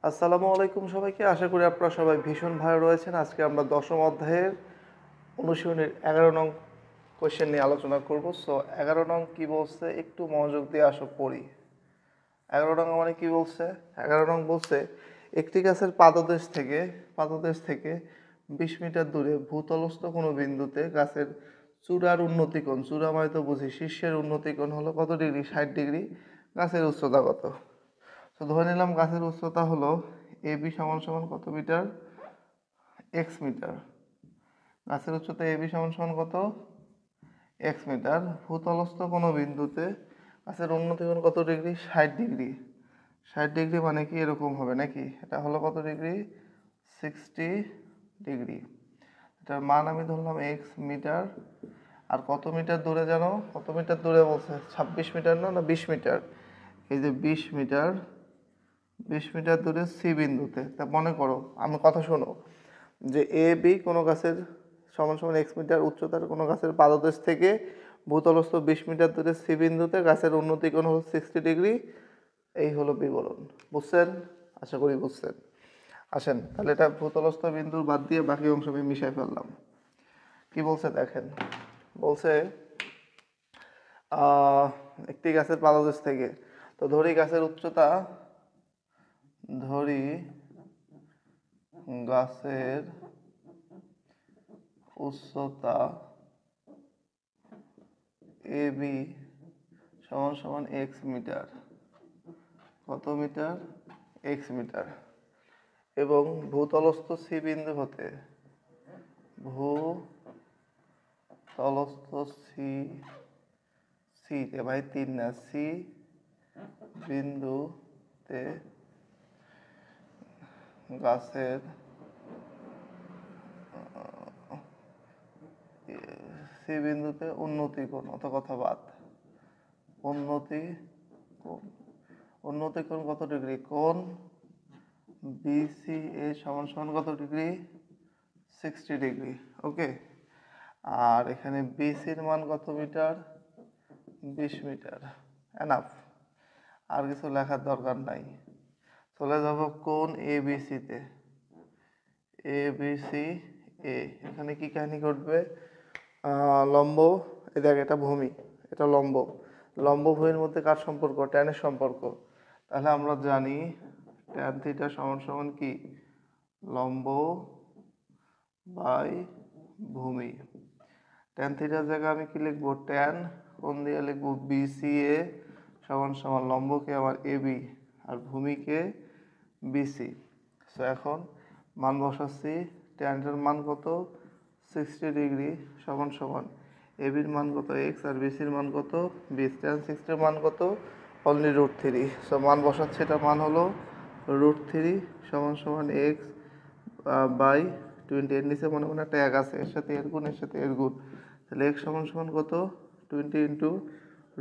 আসসালামু আলাইকুম সবাইকে। আশা করি আপনারা সবাই ভীষণ ভালো রয়েছেন। আজকে আমরা দশম অধ্যায়ের অনুশীলনীর 11 নং কোয়েশ্চেন নিয়ে আলোচনা করব। সো 11 নং কি বলছে একটু মনোযোগ দিয়ে আসো পড়ি। 11 নং মানে কি বলছে? 11 নং বলছে একটি গাছের পাদদেশ থেকে 20 মিটার দূরে ভূতলস্থ কোনো বিন্দুতে গাছের চূড়ার উন্নতিকোণ, চূড়া মানে তো বুঝি শীর্ষের উন্নতিকোণ হলো কত ডিগ্রি? 60 ডিগ্রি। গাছের উচ্চতা কত? তো ধরে নিলাম গাছের উচ্চতা হলো এবি সমান সমান কত মিটার? X metre. গাছের উচ্চতা এবি সমান সমান কত? X metre. ভূতলস্থ কোনো বিন্দুতে গাছের উন্নতিকোণ কত ডিগ্রি? 60 ডিগ্রি। 60 ডিগ্রি মানে কি এরকম হবে নাকি? এটা হলো কত ডিগ্রি? 60 ডিগ্রি। এটার মান আমি ধরলাম এক্স মিটার। আর কত মিটার দূরে জানো? কত মিটার দূরে বলছে? 26 মিটার না 20 মিটার? এই যে 20 মিটার, 20 মিটার দূরে সি বিন্দুতে। তা মনে করো, আমি কথা শোনো, যে এ বি কোনো গাছের সমান সমান এক্স মিটার উচ্চতার কোনো গাছের পাদদেশ থেকে ভূতলস্থ 20 মিটার দূরে সি বিন্দুতে গাছের উন্নতিকোণ হলো 60 ডিগ্রি। এই হলো বিবরণ। বুঝছেন? আশা করি বুঝছেন। আসেন তাহলে এটা ভূতলস্থ বিন্দু বাদ দিয়ে বাকি অংশ আমি মিশাই ফেললাম। কি বলছে দেখেন, বলছে একটি গাছের পাদদেশ থেকে, তো ধরি গাছের উচ্চতা, ধরি গাছের উচ্চতা এ বি সমান সমান এক্স মিটার। কত মিটার? X metre. এবং ভূতলস্থ সি বিন্দু হতে, ভূতলস্থ সিতে ভাই 3 না, সি বিন্দুতে গাছের সি বিন্দুতে উন্নতি কোণ, অত কথা বাদ, উন্নতি কোণ কত ডিগ্রি? কোণ বিসি এ সমান সমান কত ডিগ্রি? 60 ডিগ্রি। ওকে। আর এখানে বিসির মান কত মিটার? 20 মিটার। এনাফ, আর কিছু লেখার দরকার নাই। চলে যাব কোণ এবিসিতে। এবিসি এ, এখানে কি কাহিনী ঘটবে? লম্ব, এই দেখ এটা ভূমি, এটা লম্ব। লম্ব ভূমির মধ্যে কার সম্পর্ক? ট্যানের সম্পর্ক। তাহলে আমরা জানি ট্যান থিটা সমান সমান কি? লম্ব বাই ভূমি। ট্যান থিটার জায়গায় আমি কি লিখবো? ট্যান কোণ দিয়ে লিখবো বিসি এ সমান সমান লম্বকে আমার এবি আর ভূমিকে বিসি। সো এখন মান বসাচ্ছি। ট্যানটার মান কত? 60 ডিগ্রি সমান সমান এবির মান কত? এক্স, আর বিসির মান কত? 20। ট্যান 60-এর মান কত? অনলি √3। সো মান বসাচ্ছি, এটার মান হলো √3 সমান সমান এক্স বাই 20। এর নিচে মনে মনে একটা এক আছে, এর সাথে এর গুণ, এর সাথে এর গুণ। তাহলে এক্স সমান সমান কত? 20 ইন্টু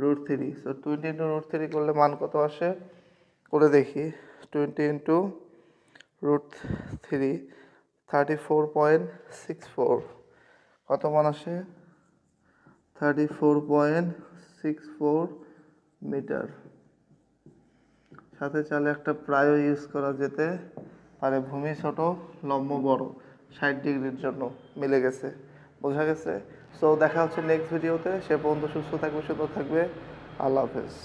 √3। সো 20 ইন্টু √3 করলে মান কত আসে? করে দেখি। 20 ইন্টু √3, 34.64। কত মান আসে? 34.64 মিটার। সাথে চালে একটা প্রায় ইউজ করা যেতে পারে। ভূমি ছোট, লম্ব বড়, 60 ডিগ্রির জন্য মিলে গেছে। বোঝা গেছে? সো দেখা হচ্ছে নেক্সট ভিডিওতে। সে পর্যন্ত সুস্থ থাকবে, সুন্দর থাকবে। আল্লাহ হাফেজ।